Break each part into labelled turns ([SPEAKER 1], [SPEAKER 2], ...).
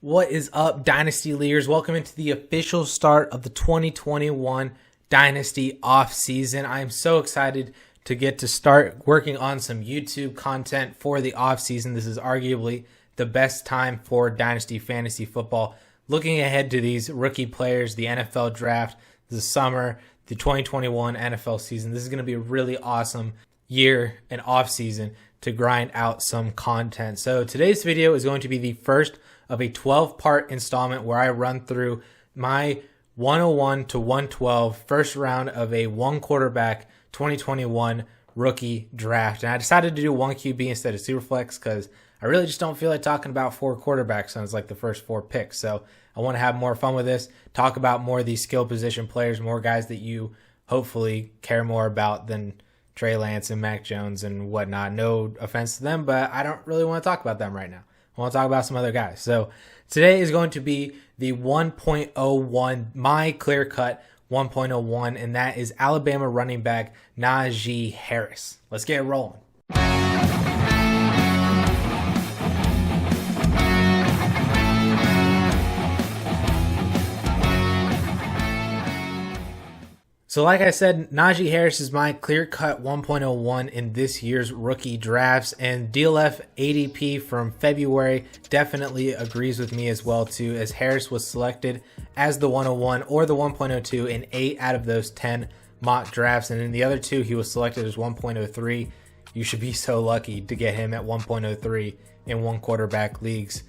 [SPEAKER 1] What is up, Dynasty leaders? Welcome into the official start of the 2021 Dynasty offseason. I am so excited to get to start working on some YouTube content for the offseason. This is arguably the best time for Dynasty fantasy football. Looking ahead to these rookie players, the NFL draft, the summer, the 2021 NFL season. This is going to be a really awesome year and offseason to grind out some content. So today's video is going to be the first of a 12-part installment where I run through my 101 to 112 first round of a one quarterback 2021 rookie draft. And I decided to do one QB instead of Superflex because I really just don't feel like talking about four quarterbacks on like the first four picks. So I want to have more fun with this, talk about more of these skill position players, more guys that you hopefully care more about than Trey Lance and Mac Jones and whatnot. No offense to them, but I don't really want to talk about them right now. I want to talk about some other guys. So today is going to be the 1.01, my clear-cut 1.01, and that is Alabama running back Najee Harris. Let's get rolling. So like I said, Najee Harris is my clear-cut 1.01 in this year's rookie drafts, and DLF ADP from February definitely agrees with me as well too, as Harris was selected as the 101 or the 1.02 in 8 out of those 10 mock drafts, and in the other 2 he was selected as 1.03. You should be so lucky to get him at 1.03 in one quarterback leagues.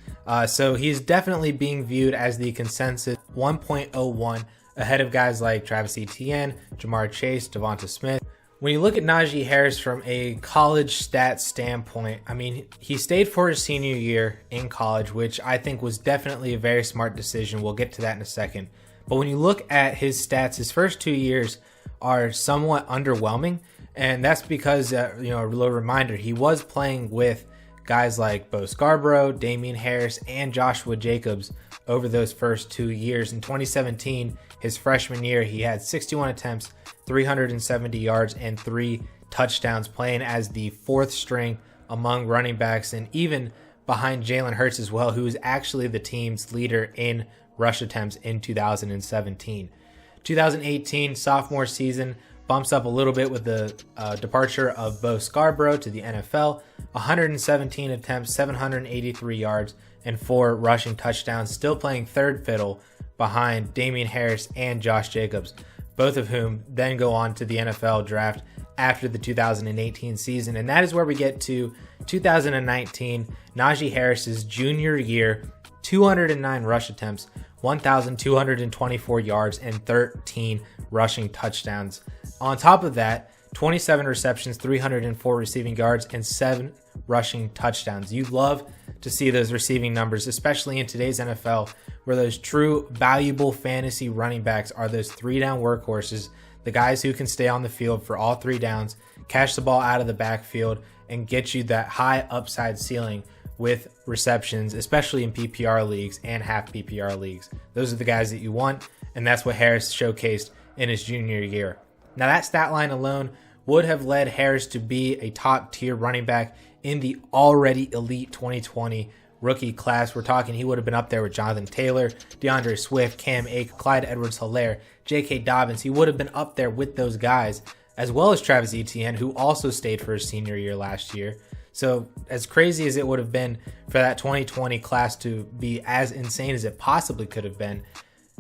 [SPEAKER 1] So he's definitely being viewed as the consensus 1.01 ahead of guys like Travis Etienne, Jamar Chase, Devonta Smith. When you look at Najee Harris from a college stats standpoint, I mean, he stayed for his senior year in college, which I think was definitely a very smart decision. We'll get to that in a second. But when you look at his stats, his first 2 years are somewhat underwhelming. And that's because, a little reminder, he was playing with guys like Bo Scarborough, Damian Harris, and Joshua Jacobs over those first 2 years. In 2017, his freshman year, he had 61 attempts, 370 yards, and 3 touchdowns, playing as the fourth string among running backs and even behind Jalen Hurts as well, who is actually the team's leader in rush attempts in 2017. 2018 sophomore season bumps up a little bit with the departure of Bo Scarborough to the NFL. 117 attempts, 783 yards, and 4 rushing touchdowns, still playing third fiddle behind Damian Harris and Josh Jacobs, both of whom then go on to the NFL draft after the 2018 season. And that is where we get to 2019, Najee Harris's junior year, 209 rush attempts, 1,224 yards, and 13 rushing touchdowns. On top of that, 27 receptions, 304 receiving yards, and 7 rushing touchdowns. You love to see those receiving numbers, especially in today's NFL, where those true valuable fantasy running backs are those 3-down workhorses, the guys who can stay on the field for all 3 downs, catch the ball out of the backfield, and get you that high upside ceiling with receptions, especially in PPR leagues and half PPR leagues. Those are the guys that you want, and that's what Harris showcased in his junior year. Now that stat line alone would have led Harris to be a top tier running back in the already elite 2020 rookie class. We're talking he would have been up there with Jonathan Taylor, DeAndre Swift, Cam Akers, Clyde Edwards-Helaire, J.K. Dobbins. He would have been up there with those guys, as well as Travis Etienne, who also stayed for his senior year last year. So as crazy as it would have been for that 2020 class to be as insane as it possibly could have been,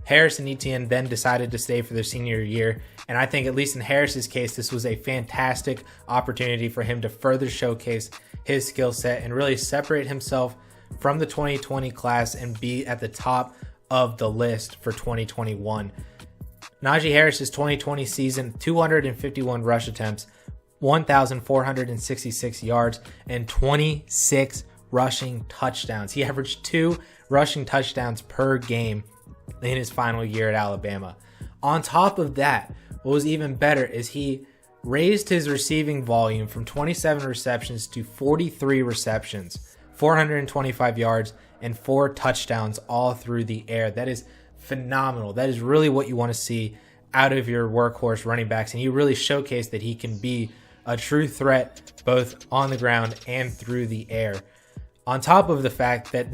[SPEAKER 1] Harris and Etienne then decided to stay for their senior year, and I think at least in Harris's case, this was a fantastic opportunity for him to further showcase his skill set and really separate himself from the 2020 class and be at the top of the list for 2021. Najee Harris's 2020 season, 251 rush attempts, 1,466 yards, and 26 rushing touchdowns. He averaged 2 rushing touchdowns per game in his final year at Alabama. On top of that, what was even better is he raised his receiving volume from 27 receptions to 43 receptions, 425 yards, and 4 touchdowns all through the air. That is phenomenal. That is really what you want to see out of your workhorse running backs, and he really showcased that he can be a true threat both on the ground and through the air. On top of the fact that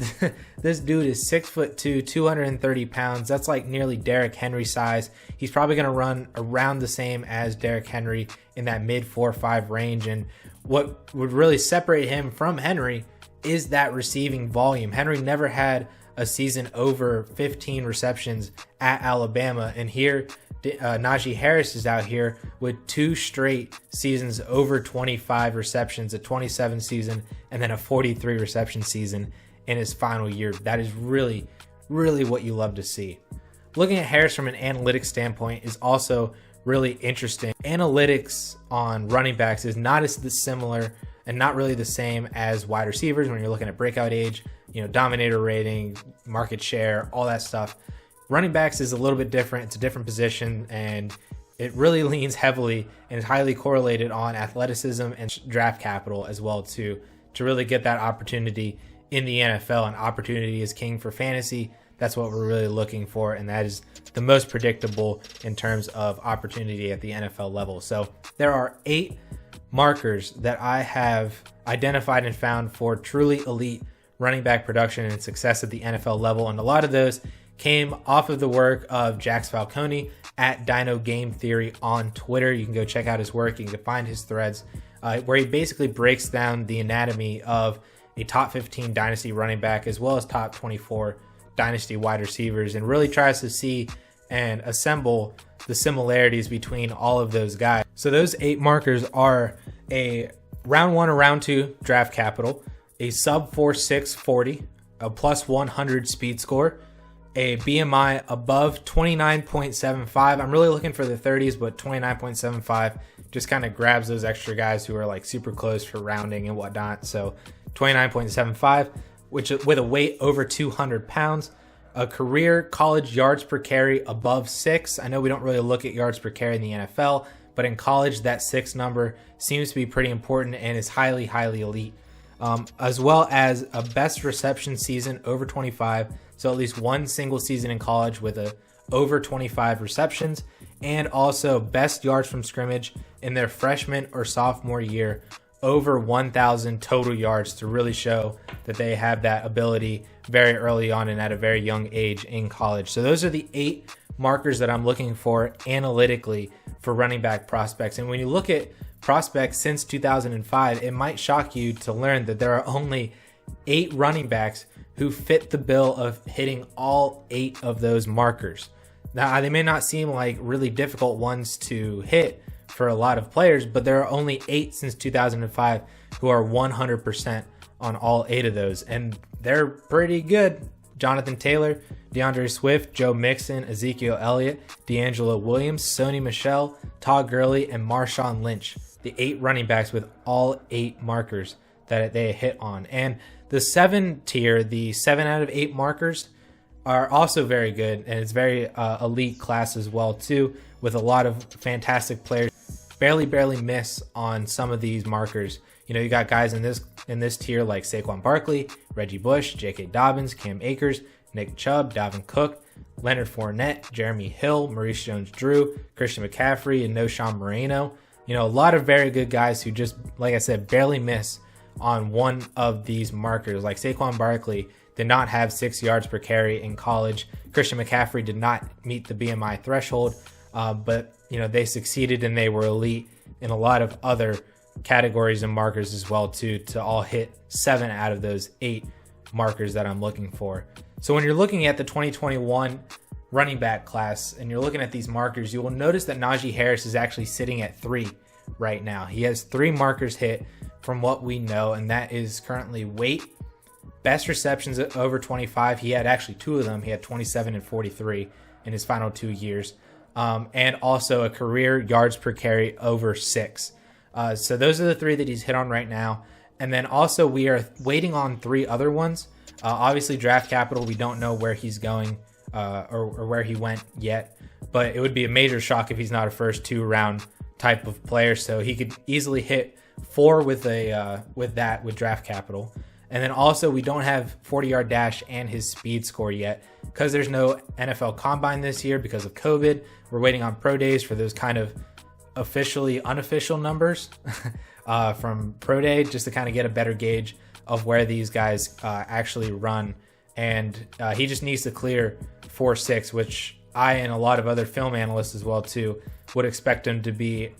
[SPEAKER 1] this dude is 6'2", 230 pounds. That's like nearly Derrick Henry size. He's probably going to run around the same as Derrick Henry in that mid 4.5 range. And what would really separate him from Henry is that receiving volume. Henry never had a season over 15 receptions at Alabama. And here, Najee Harris is out here with 2 straight seasons over 25 receptions, a 27 season, and then a 43 reception season in his final year. That is really, really what you love to see. Looking at Harris from an analytics standpoint is also really interesting. Analytics on running backs is not as similar and not really the same as wide receivers when you're looking at breakout age, dominator rating, market share, all that stuff. Running backs is a little bit different. It's a different position, and it really leans heavily and is highly correlated on athleticism and draft capital as well to really get that opportunity in the NFL. And opportunity is king for fantasy. That's what we're really looking for, and that is the most predictable in terms of opportunity at the NFL level. So there are 8 markers that I have identified and found for truly elite running back production and success at the NFL level, and a lot of those came off of the work of Jax Falcone at Dino Game Theory on Twitter. You can go check out his work. You can find his threads where he basically breaks down the anatomy of a top 15 dynasty running back as well as top 24 dynasty wide receivers, and really tries to see and assemble the similarities between all of those guys. So those 8 markers are a round 1 or round 2 draft capital, a sub 4.6 40, a plus 100 speed score, a BMI above 29.75. I'm really looking for the 30s, but 29.75 just kind of grabs those extra guys who are like super close for rounding and whatnot. So 29.75, which with a weight over 200 pounds, a career college yards per carry above 6. I know we don't really look at yards per carry in the NFL, but in college, that 6 number seems to be pretty important and is highly, highly elite. As well as a best reception season over 25. So at least one single season in college with a over 25 receptions, and also best yards from scrimmage in their freshman or sophomore year, over 1,000 total yards, to really show that they have that ability very early on and at a very young age in college. So those are the 8 markers that I'm looking for analytically for running back prospects. And when you look at prospects since 2005, it might shock you to learn that there are only 8 running backs who fit the bill of hitting all 8 of those markers. Now, they may not seem like really difficult ones to hit for a lot of players, but there are only 8 since 2005 who are 100% on all 8 of those, and they're pretty good. Jonathan Taylor, DeAndre Swift, Joe Mixon, Ezekiel Elliott, D'Angelo Williams, Sony Michel, Todd Gurley, and Marshawn Lynch. The 8 running backs with all 8 markers that they hit on. And the 7 tier, the 7 out of 8 markers, are also very good, and it's very elite class as well too, with a lot of fantastic players. Barely miss on some of these markers. You got guys in this tier like Saquon Barkley, Reggie Bush, J.K. Dobbins, Cam Akers, Nick Chubb, Dalvin Cook, Leonard Fournette, Jeremy Hill, Maurice Jones-Drew, Christian McCaffrey, and Noshawn Moreno. A lot of very good guys who just, like I said, barely miss on one of these markers. Like Saquon Barkley did not have 6 yards per carry in college. Christian McCaffrey did not meet the BMI threshold, but they succeeded and they were elite in a lot of other categories and markers as well too, to all hit 7 out of those 8 markers that I'm looking for. So when you're looking at the 2021 running back class and you're looking at these markers, you will notice that Najee Harris is actually sitting at 3 right now. He has 3 markers hit from what we know, and that is currently weight, best receptions at over 25. He had actually 2 of them. He had 27 and 43 in his final 2 years. And also a career yards per carry over 6. So those are the 3 that he's hit on right now. And then also we are waiting on 3 other ones. Obviously draft capital, we don't know where he's going or where he went yet, but it would be a major shock if he's not a first 2 round type of player. So he could easily hit 4 with draft capital. And then also we don't have 40-yard dash and his speed score yet because there's no NFL Combine this year because of COVID. We're waiting on pro days for those kind of officially unofficial numbers from pro day, just to kind of get a better gauge of where these guys actually run. And he just needs to clear 4.6, which I and a lot of other film analysts as well too would expect him to be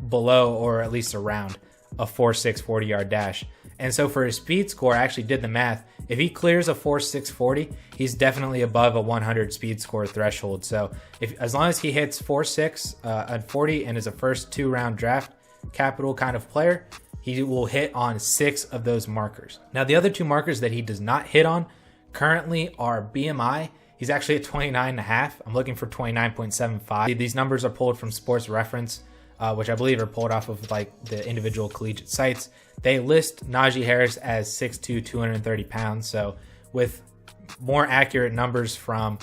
[SPEAKER 1] below or at least around a 4.6 40-yard dash. And so for his speed score, I actually did the math. If he clears a 4.6 40, he's definitely above a 100 speed score threshold. So as long as he hits 4.6 and 40 and is a first 2-round draft capital kind of player, he will hit on 6 of those markers. Now, the other 2 markers that he does not hit on currently are BMI. He's actually at 29.5. I'm looking for 29.75. These numbers are pulled from Sports Reference, which I believe are pulled off of like the individual collegiate sites. They list Najee Harris as 6'2", 230 pounds. So with more accurate numbers from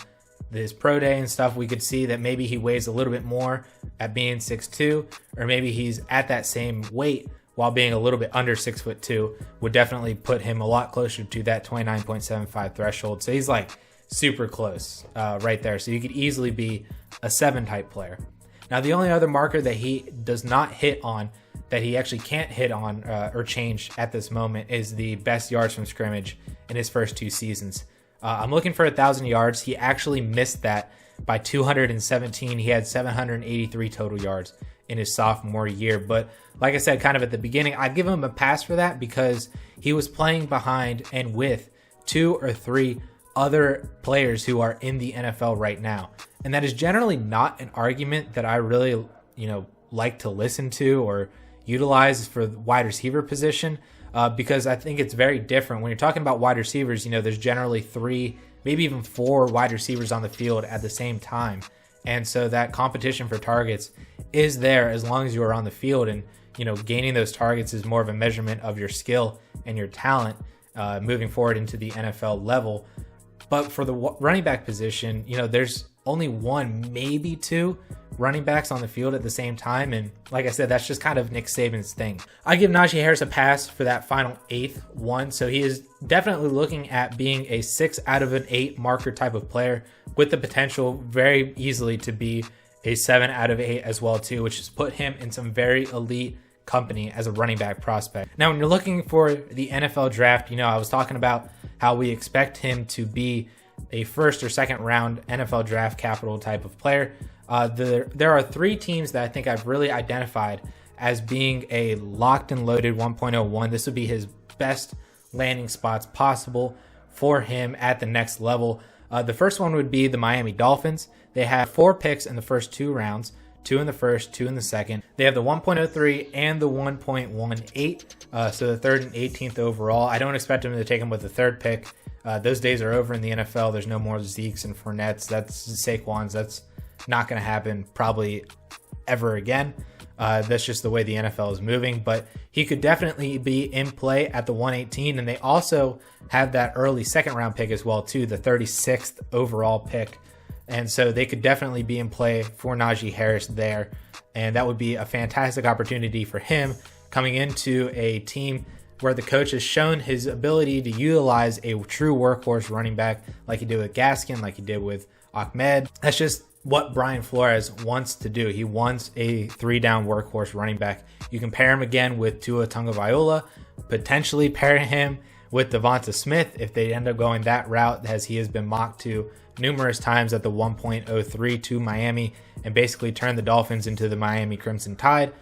[SPEAKER 1] his pro day and stuff, we could see that maybe he weighs a little bit more at being 6'2", or maybe he's at that same weight while being a little bit under 6'2", would definitely put him a lot closer to that 29.75 threshold. So he's like super close right there. So you could easily be a 7 type player. Now, the only other marker that he does not hit on, that he actually can't hit on or change at this moment, is the best yards from scrimmage in his first 2 seasons. I'm looking for 1,000 yards. He actually missed that by 217. He had 783 total yards in his sophomore year. But like I said, kind of at the beginning, I'd give him a pass for that because he was playing behind and with 2 or 3 other players who are in the NFL right now. And that is generally not an argument that I really, like to listen to or utilize for the wide receiver position, because I think it's very different. When you're talking about wide receivers, there's generally 3, maybe even 4 wide receivers on the field at the same time. And so that competition for targets is there as long as you are on the field. And, gaining those targets is more of a measurement of your skill and your talent moving forward into the NFL level. But for the running back position, there's only 1, maybe 2 running backs on the field at the same time. And like I said, that's just kind of Nick Saban's thing. I give Najee Harris a pass for that final 8th one. So he is definitely looking at being a 6 out of an 8 marker type of player with the potential very easily to be a 7 out of 8 as well too, which has put him in some very elite company as a running back prospect. Now, when you're looking for the NFL draft, I was talking about how we expect him to be a 1st or 2nd round NFL draft capital type of player. There are 3 teams that I think I've really identified as being a locked and loaded 1.01. This would be his best landing spots possible for him at the next level. The first one would be the Miami Dolphins. They have 4 picks in the first 2 rounds, 2 in the first, 2 in the second. They have the 1.03 and the 1.18, so the 3rd and 18th overall. I don't expect him to take him with the 3rd pick. Those days are over in the NFL. There's no more Zekes and Fournettes. That's Saquons. That's not going to happen probably ever again. That's just the way the NFL is moving. But he could definitely be in play at the 118. And they also have that early 2nd round pick as well, too, the 36th overall pick. And so they could definitely be in play for Najee Harris there. And that would be a fantastic opportunity for him coming into a team where the coach has shown his ability to utilize a true workhorse running back like he did with Gaskin, like he did with Ahmed. That's just what Brian Flores wants to do. He wants a 3-down workhorse running back. You can pair him again with Tua Tagovailoa, potentially pair him with Devonta Smith if they end up going that route, as he has been mocked to numerous times at the 1.03 to Miami and basically turn the Dolphins into the Miami Crimson Tide.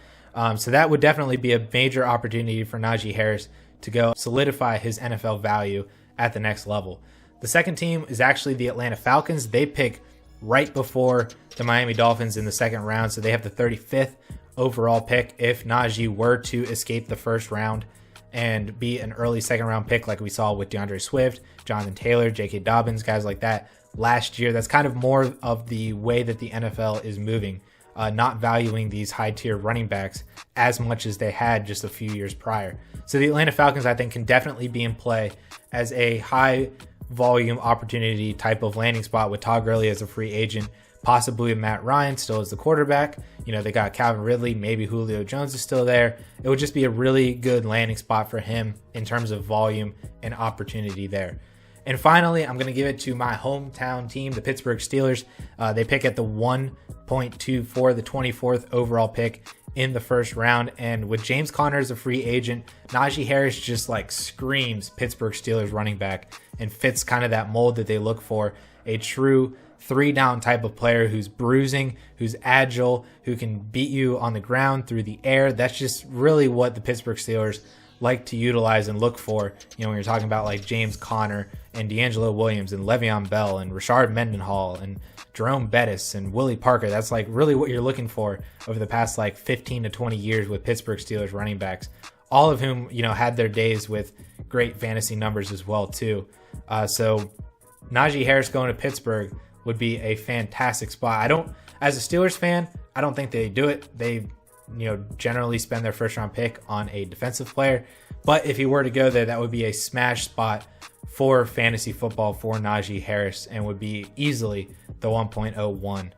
[SPEAKER 1] So that would definitely be a major opportunity for Najee Harris to go solidify his NFL value at the next level. The second team is actually the Atlanta Falcons. They pick right before the Miami Dolphins in the 2nd round, so they have the 35th overall pick if Najee were to escape the 1st round and be an early 2nd round pick like we saw with DeAndre Swift, Jonathan Taylor, J.K. Dobbins, guys like that last year. That's kind of more of the way that the NFL is moving, not valuing these high-tier running backs as much as they had just a few years prior. So the Atlanta Falcons, I think, can definitely be in play as a high-volume opportunity type of landing spot with Todd Gurley as a free agent, possibly Matt Ryan still as the quarterback. They got Calvin Ridley, maybe Julio Jones is still there. It would just be a really good landing spot for him in terms of volume and opportunity there. And finally, I'm going to give it to my hometown team, the Pittsburgh Steelers. They pick at the 1.24, the 24th overall pick in the first round. And with James Conner as a free agent, Najee Harris just like screams Pittsburgh Steelers running back and fits kind of that mold that they look for. A true 3-down type of player who's bruising, who's agile, who can beat you on the ground, through the air. That's just really what the Pittsburgh Steelers like to utilize and look for, when you're talking about like James Conner and D'Angelo Williams and Le'Veon Bell and Rashard Mendenhall and Jerome Bettis and Willie Parker. That's like really what you're looking for over the past like 15 to 20 years with Pittsburgh Steelers running backs, all of whom, had their days with great fantasy numbers as well too. So Najee Harris going to Pittsburgh would be a fantastic spot. As a Steelers fan, I don't think they do it. They, generally spend their first round pick on a defensive player. But if he were to go there, that would be a smash spot for fantasy football for Najee Harris and would be easily the 1.01.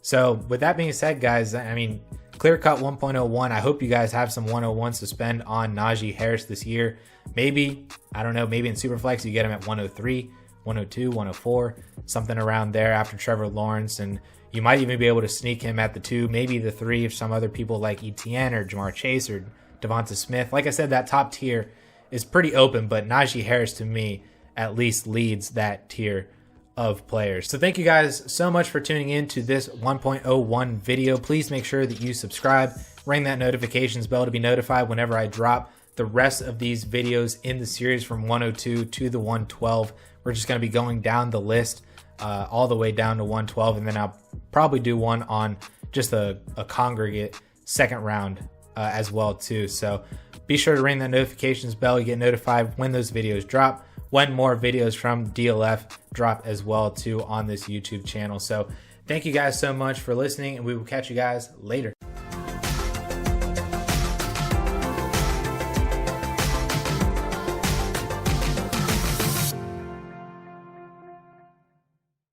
[SPEAKER 1] So with that being said, guys, clear cut 1.01. I hope you guys have some 101s to spend on Najee Harris this year. Maybe, maybe in Superflex you get him at 103, 102, 104, something around there after Trevor Lawrence. And you might even be able to sneak him at the 2, maybe the 3 if some other people like ETN or Jamar Chase or Devonta Smith. Like I said, that top tier is pretty open, but Najee Harris to me at least leads that tier of players. So thank you guys so much for tuning in to this 1.01 video. Please make sure that you subscribe, ring that notifications bell to be notified whenever I drop the rest of these videos in the series from 102 to the 112. We're just going to be going down the list all the way down to 112, and then I'll probably do one on just a congregate second round as well too. So be sure to ring that notifications bell. You get notified when those videos drop, when more videos from DLF drop as well too on this YouTube channel. So thank you guys so much for listening, and we will catch you guys later.